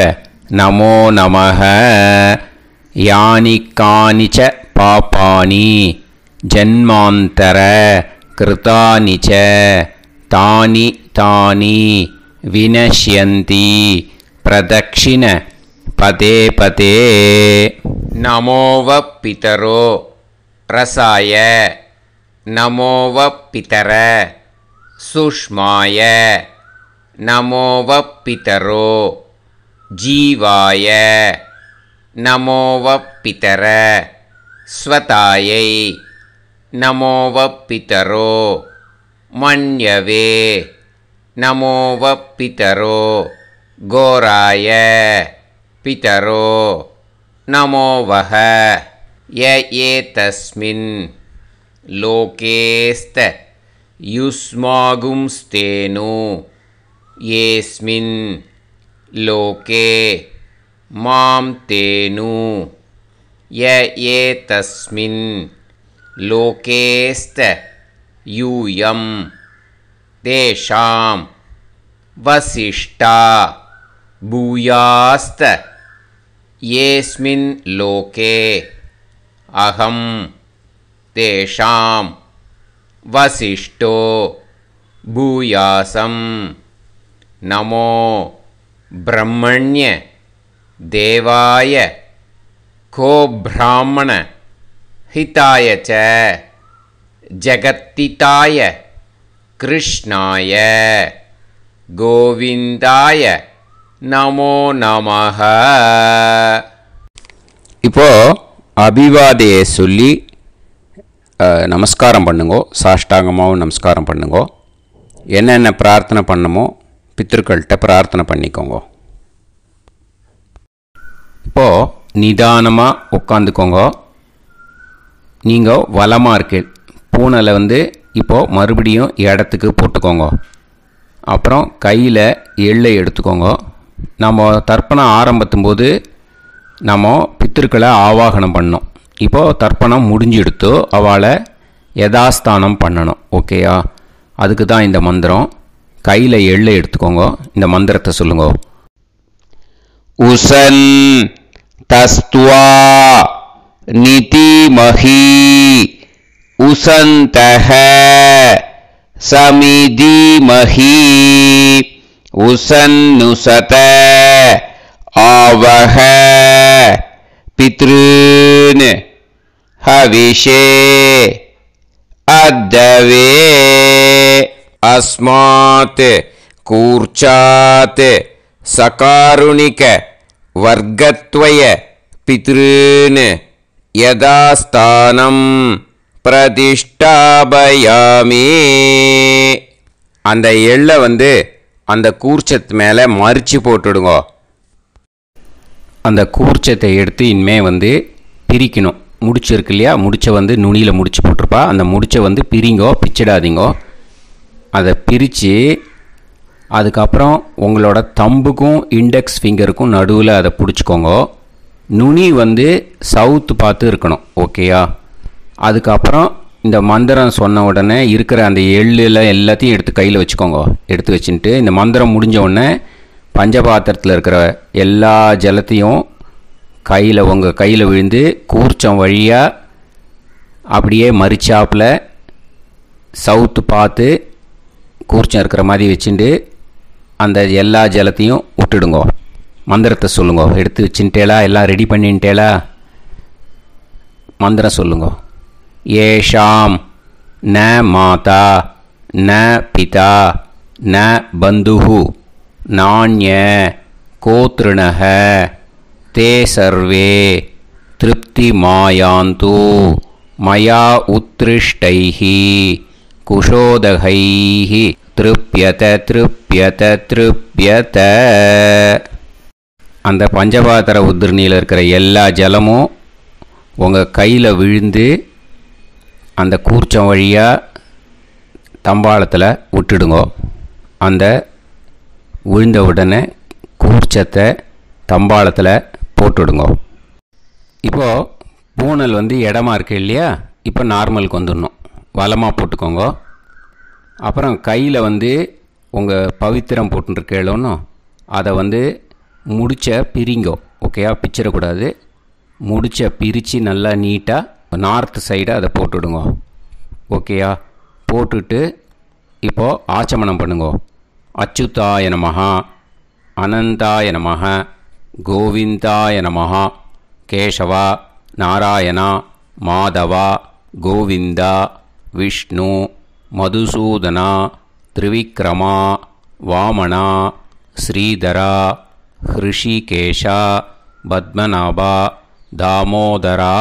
நமோ நமஹ. யானி கானிச்ச பாபானி ஜன்மாந்தர கிருதானி ச தானி தானி வினஷ்யந்தி பிரதக்ஷிண பதே பதே. நமோவ பிதரோ ரசாய நமோவ பிதர சுஷ்மாய நமோவ பிதரோ ஜீவாய நமோவ பிதர ஸ்வதாயை நமோவ பிதரோ மன்யவே நமோவ பிதரோ கோராய பிதரோ நமோவஹ. ஏதஸ்மின் லோகேஸ்த யுஸ்மாகும்ஸ்தேனு ஏஸ்மின் லோகே மாம் தேனு. ஏதஸ்மின் லோகேஸ்த யூயம் தேஷாம் வசிஷ்டா பூயாஸ்த. ஏஸ்மின் லோகே அகம் தேஷாம் வசிஷ்டோ பூயாசம். நமோ பிரம்மண்ய தேவாய கோ பிராமண ஹிதாய ச ஜகத்திதாய கிருஷ்ணாய கோவிந்தாய நமோ நமஹ. இப்போ அபிவாதையை சொல்லி நமஸ்காரம் பண்ணுங்கோ. சாஷ்டாங்கமாகவும் நமஸ்காரம் பண்ணுங்கோ. என்னென்ன பிரார்த்தனை பண்ணுமோ பித்ருக்கள்கிட்ட பிரார்த்தனை பண்ணிக்கோங்க. இப்போது நிதானமாக உட்காந்துக்கோங்க. நீங்கள் வலமாக இருக்கு பூனையில் இப்போது மறுபடியும் இடத்துக்கு போட்டுக்கோங்க. அப்புறம் கையில் எள்ளை எடுத்துக்கோங்க. நம்ம தர்ப்பணம் ஆரம்பித்தும் போது நம்ம பித்திருக்களை ஆவாகனம் பண்ணோம். இப்போது தர்ப்பணம் முடிஞ்செடுத்து அவளை யதாஸ்தானம் பண்ணணும். ஓகேயா? அதுக்கு தான் இந்த மந்திரம். கையில் எள்ளை எடுத்துக்கோங்க. இந்த மந்திரத்தை சொல்லுங்க. உசன் தஸ்துவா நிதிமஹி உசந்தஹ சமிதிமஹி உசன்னுசத ஆவஹ பித்ருன் ஹவிஷே அத்தவே. அஸ்மாத் கூர்ச்சாத் சகாருணிக வர்க்கத்வய பித்ருன் யதாஸ்தானம் பிரதிஷ்டாபயாமி. அந்த எள்ளை அந்த கூர்ச்சத்து மேலே மறித்து போட்டுடுங்க. அந்த கூர்ச்சத்தை எடுத்து இனிமே பிரிக்கணும். முடிச்சு இருக்கு இல்லையா, முடிச்சை நுனியில் முடிச்சு போட்டிருப்பா. அந்த முடிச்சை பிரிங்கோ, பிச்சிடாதீங்கோ. அதை பிரித்து அதுக்கப்புறம் உங்களோட தம்புக்கும் இண்டெக்ஸ் ஃபிங்கருக்கும் நடுவில் அதை பிடிச்சிக்கோங்க. நுனி சவுத்து பார்த்து இருக்கணும். ஓகேயா? அதுக்கப்புறம் இந்த மந்திரம் சொன்ன உடனே இருக்கிற அந்த எள்ளில் எல்லாத்தையும் எடுத்து கையில் வச்சுக்கோங்க. எடுத்து வச்சுட்டு இந்த மந்திரம் முடிஞ்ச உடனே பஞ்சபாத்திரத்தில் இருக்கிற எல்லா ஜலத்தையும் உங்கள் கையில் விழுந்து கூர்ச்சம் வழியாக அப்படியே மறிச்சாப்பில் சவுத்து பார்த்து கூர்ச்சம் இருக்கிற மாதிரி வச்சுட்டு அந்த எல்லா ஜலத்தையும் விட்டுடுங்க. மந்திரத்தை சொல்லுங்க. எடுத்து வச்சுட்டேலா? எல்லாம் ரெடி பண்ணிட்டேலா? மந்திரம் சொல்லுங்க. ஏஷாம் ந மாதா ந பிதா ந பந்துஹு நாண்ய கோத்ருணஹ தே சர்வே திருப்தி மாயாந்து மயா உத்ருஷ்டைஹி குஷோதகைஹி திருப்யத திருப்யத திருப்யத. அந்த பஞ்சபாத்திர உதிர்ணியில் இருக்கிற எல்லா ஜலமும் உங்கள் கையில் விழுந்து அந்த கூர்ச்சம் வழியாக தம்பாளத்தில் விட்டுடுங்க. அந்த விழுந்த உடனே கூர்ச்சத்தை தம்பாளத்தில் போட்டுவிடுங்க. இப்போது பூனல் இடமா இருக்கு இல்லையா, இப்போ நார்மலுக்கு வந்துடணும். வலமாக போட்டுக்கோங்க. அப்புறம் கையில் உங்கள் பவித்திரம் போட்டுருக்கேளோன்னு அதை முடிச்ச பிரிங்கோ. ஓகேயா, பிச்சிடக்கூடாது. முடிச்ச பிரித்து நல்லா நீட்டாக நார்த் சைடை அதை போட்டுவிடுங்க. ஓகேயா, போட்டுட்டு இப்போது ஆச்சமனம் பண்ணுங்க. அச்சுதாய நமஹ, அனந்தாய நமஹ, கோவிந்தாய நமஹ, கேசவா, நாராயணா, மாதவா, கோவிந்தா, விஷ்ணு, மதுசூதனா, திரிவிக்ரமா, வாமனா, ஸ்ரீதரா, ஹிருஷிகேஷா, பத்மநாபா, தாமோதரா.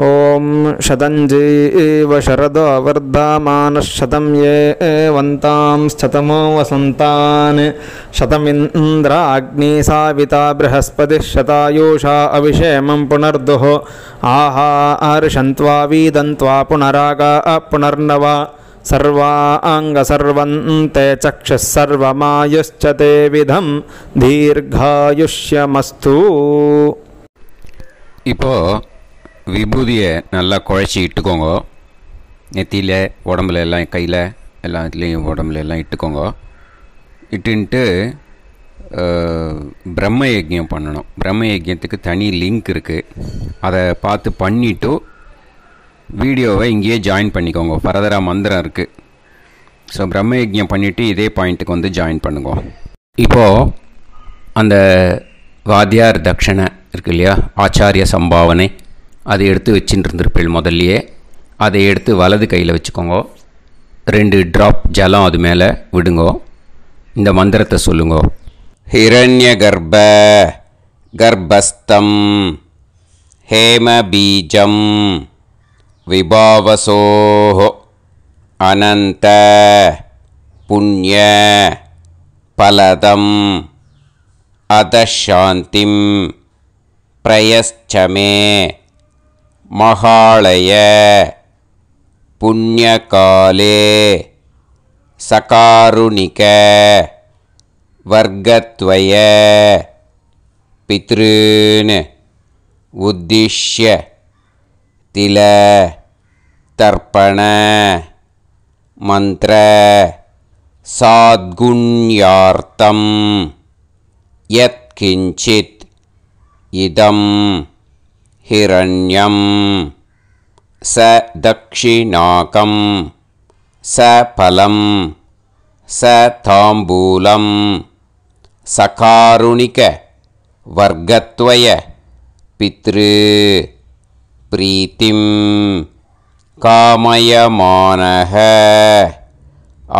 ஓம் शतञ्जीव शरदो वर्धमानः शतं ये वन्तां शतमो वसन्तान् शतमिन्द्राग्नी साविता बृहस्पतिः शतायुषा अभिषेमं पुनर्दुः आहार्षन्त्वा वीदन्त्वा पुनरागा पुनर्नवा सर्वाङ्गसर्वन्ते चक्षुः सर्वमायुश्च ते विधं दीर्घायुष्यमस्तु. இப்போது விபூதியை நல்லா குழச்சி இட்டுக்கோங்க. நெத்தியில், உடம்புல எல்லாம், கையில் எல்லாத்துலேயும் உடம்புல எல்லாம் இட்டுக்கோங்க. இட்டுன்ட்டு பிரம்ம யஜ்யம் பண்ணணும். பிரம்ம யஜ்யத்துக்கு தனி லிங்க் இருக்குது. அதை பார்த்து பண்ணிவிட்டு வீடியோவை இங்கேயே ஜாயின் பண்ணிக்கோங்க. ஃபர்தராக மந்திரம் இருக்குது. ஸோ பிரம்ம யஜ்யம் பண்ணிவிட்டு இதே பாயிண்ட்டுக்கு ஜாயின் பண்ணுங்க. இப்போது அந்த வாத்தியார் தட்சணை இருக்கு இல்லையா, ஆச்சாரிய சம்பாவனை, அதை எடுத்து வச்சுட்டு இருந்திருப்பேள் முதல்லையே. அதை எடுத்து வலது கையில் வச்சுக்கோங்க. 2 ட்ராப் ஜலம் அது மேலே விடுங்கோ. இந்த மந்திரத்தை சொல்லுங்கோ. ஹிரண்ய கர்ப்ப கர்ப்பஸ்தம் ஹேம பீஜம் விபாவசோஹோ அனந்த புண்ணிய பலதம் அதசாந்திம் பிரயஸ்சமே மகாளய புண்ணியகாலே சகாருணிக வர்க்கத்வய பித்ருன் உத்திஷ்ய தில தர்ப்பண மந்திர சாத்குண்யார்த்தம் யத்கிஞ்சித் இதம் ஹிரண்யம் ச தக்ஷிணாகம் ச பலம் ச தாம்பூலம் சகாருணிக வர்க்கத்வய பித்ரு பிரீத்திம் காமயமானஹ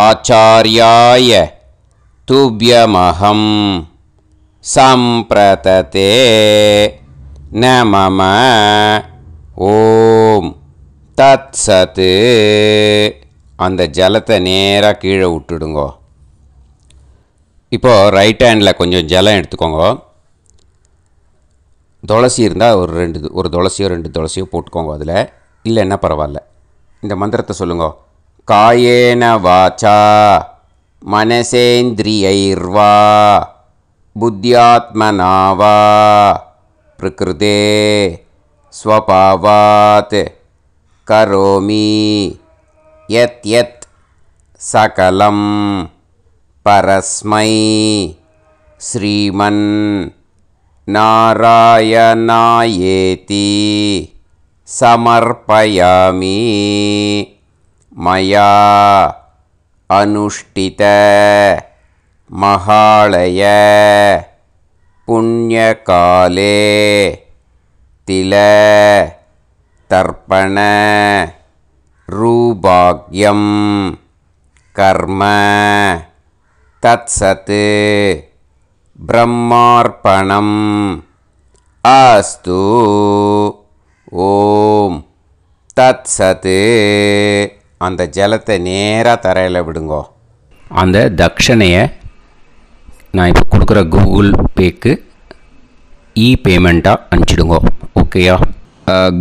ஆச்சார்யாய துப்யமஹம் சம்பிரததே நமம. ஓம் தத் சத். அந்த ஜலத்தை நேராக கீழே விட்டுடுங்கோ. இப்போது ரைட் ஹேண்டில் கொஞ்சம் ஜலம் எடுத்துக்கோங்க. துளசி இருந்தால் ஒரு துளசியோ 2 துளசியோ போட்டுக்கோங்க. அதில் இல்லைன்னா பரவாயில்ல. இந்த மந்திரத்தை சொல்லுங்க. காயேன வாச்சா மனசேந்திரியைர்வா புத்தியாத்மனாவா பிரகிருதே ஸ்வபாவாத் கரோமி யத் யத் சகலம் பரஸ்மை ஸ்ரீமன் நாராயணாயேதி சமர்ப்பயாமி மயா அனுஷ்டித மகாளய புண்ணியகாலே தில தர்ப்பண ரூபாக்யம் கர்ம தத்சத் பிரம்மார்ப்பணம் அஸ்து. ஓம் தத்சத். அந்த ஜலத்தை நேராக தரையில் விடுங்கோ. அந்த தட்சணையை நான் இப்போ கொடுக்குற கூகுள் பேக்கு பேமெண்ட்டாக அனுப்பிச்சிடுங்கோ. ஓகேயா?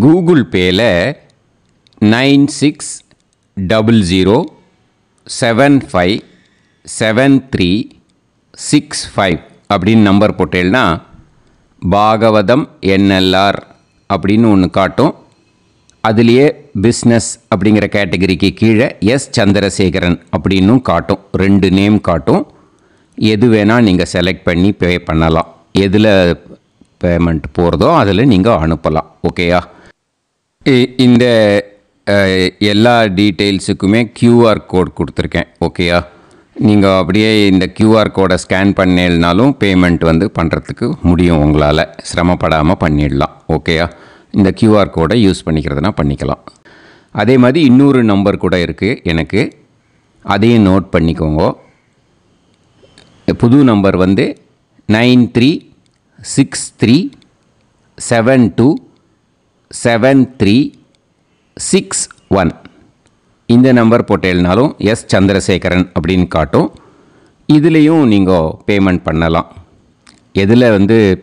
கூகுள் பேயில் 96007573 65 அப்படின்னு நம்பர் போட்டேன்னா பாகவதம் NLR அப்படின்னு ஒன்று காட்டும். அதுலேயே பிஸ்னஸ் அப்படிங்கிற கேட்டகரிக்கு கீழே எஸ் சந்திரசேகரன் அப்படின்னும் காட்டும். 2 நேம் காட்டும். எது வேணால் நீங்கள் செலக்ட் பண்ணி பே பண்ணலாம். எதில் பேமெண்ட் போகிறதோ அதில் நீங்கள் அனுப்பலாம். ஓகேயா? இந்த எல்லா டீட்டெயில்ஸுக்குமே QR கோட் கொடுத்துருக்கேன். ஓகேயா? நீங்கள் அப்படியே இந்த QR கோடை ஸ்கேன் பண்ணேன்னாலும் பேமெண்ட் பண்ணுறதுக்கு முடியும். உங்களால் சிரமப்படாமல் பண்ணிடலாம். ஓகேயா? இந்த QR கோடை யூஸ் பண்ணிக்கிறதுனா பண்ணிக்கலாம். அதே மாதிரி இன்னொரு நம்பர் கூட இருக்குது எனக்கு. அதையும் நோட் பண்ணிக்கோங்க. புது நம்பர் 9363727361. இந்த நம்பர் போட்டேல்னாலும் எஸ் சந்திரசேகரன் அப்படின்னு காட்டும். இதுலேயும் நீங்கள் பேமெண்ட் பண்ணலாம். எதில்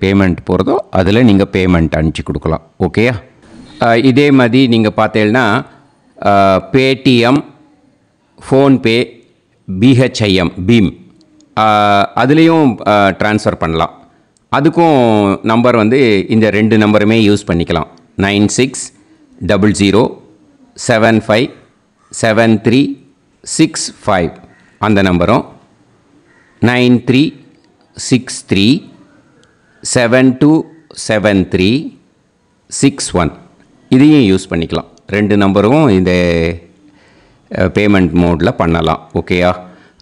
பேமெண்ட் போகிறதோ அதில் நீங்கள் பேமெண்ட் அனுப்பிச்சி கொடுக்கலாம். ஓகேயா? இதே மாதிரி நீங்கள் பார்த்தீங்கன்னா பேடிஎம், ஃபோன்பே, BHIM பீம் அதுலேயும் ட்ரான்ஸ்ஃபர் பண்ணலாம். அதுக்கும் நம்பர் இந்த 2 நம்பருமே யூஸ் பண்ணிக்கலாம். 9600757365 அந்த நம்பரும் 9363727361 இதையும் யூஸ் பண்ணிக்கலாம். 2 நம்பரும் இந்த பேமெண்ட் மோடில் பண்ணலாம். ஓகேயா?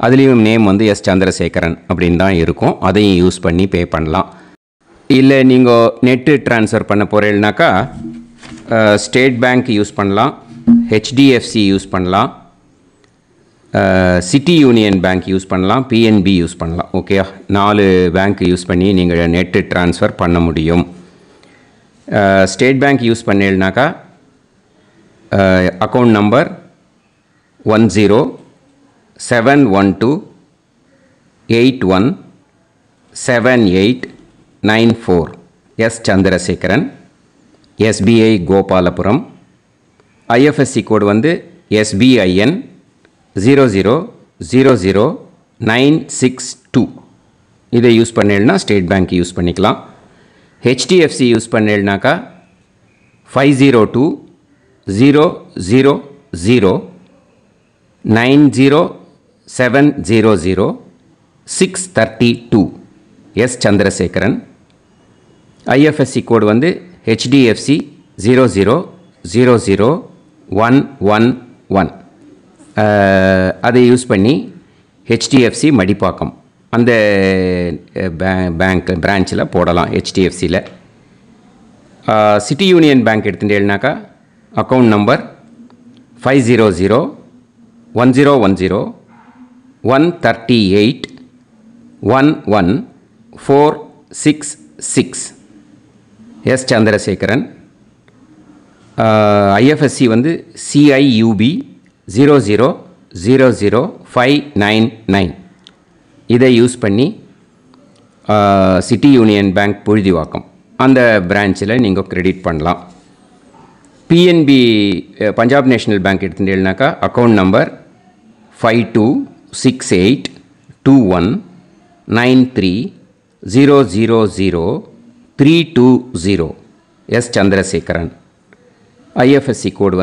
அதுலேயும் நேம் எஸ் சந்திரசேகரன் அப்படின்னு தான் இருக்கும். அதையும் யூஸ் பண்ணி பே பண்ணலாம். இல்லை நீங்கள் நெட்டு ட்ரான்ஸ்ஃபர் பண்ண போகிறீங்கனாக்கா ஸ்டேட் பேங்க் யூஸ் பண்ணலாம், HDFC யூஸ் பண்ணலாம், சிட்டி யூனியன் பேங்க் யூஸ் பண்ணலாம், PNB யூஸ் பண்ணலாம். ஓகேயா? 4 பேங்க் யூஸ் பண்ணி நீங்கள் நெட்டு ட்ரான்ஸ்ஃபர் பண்ண முடியும். ஸ்டேட் பேங்க் யூஸ் பண்ணீங்கனாக்கா account number 1071281789 S Chandrasekaran, SBI Gopalapuram. IFSC code SBIN 0000962. இதை யூஸ் பண்ணேன்னா ஸ்டேட் பேங்க் யூஸ் பண்ணிக்கலாம். HDFC யூஸ் பண்ணேன்னாக்கா 5020009007000632 S Chandrasekaran. IFSC code HDFC 0000111. அதை யூஸ் பண்ணி HDFC மடிப்பாக்கம் அந்த பேங்க் பிரான்ச்சில் போடலாம். HDFCயில் சிட்டி யூனியன் பேங்க் எடுத்துட்டேன்னாக்கா account number 500101381146 S Chandrasekaran. IFSC CIUB 0000599. இதை யூஸ் பண்ணி சிட்டி யூனியன் பேங்க் புழுதிவாக்கம் அந்த பிரான்ச்சில் நீங்கள் கிரெடிட் பண்ணலாம். PNB பஞ்சாப் நேஷ்னல் பேங்க் எடுத்துட்டேன்னாக்கா account number 52682193000320 S Chandrasekaran. IFSC code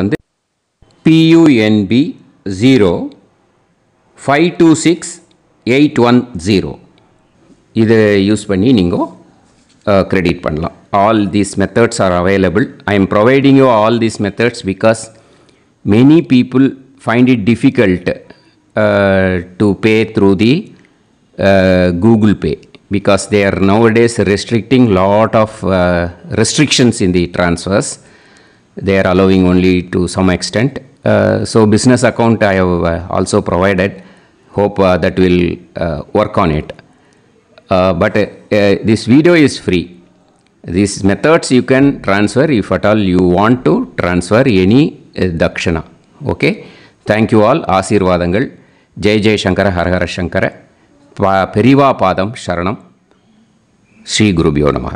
PUNB 0526810. இதை யூஸ் பண்ணி நீங்கள் கிரெடிட் பண்ணலாம். All these methods are available. I am providing you all these methods because many people find it difficult to pay through the Google Pay because they are nowadays restricting lot of restrictions in the transfers. They are allowing only to some extent. So business account I have also provided. Hope that will work on it. But this video is free. These methods you can transfer if at all you want to transfer any dakshana. Okay. Thank you all. ஆசீர்வாதங்கள். ஜெய் ஜெய் சங்கர ஹரஹர சங்கர. பெரிவா பாதம் சரணம். ஸ்ரீ குருபியோ நமஹ.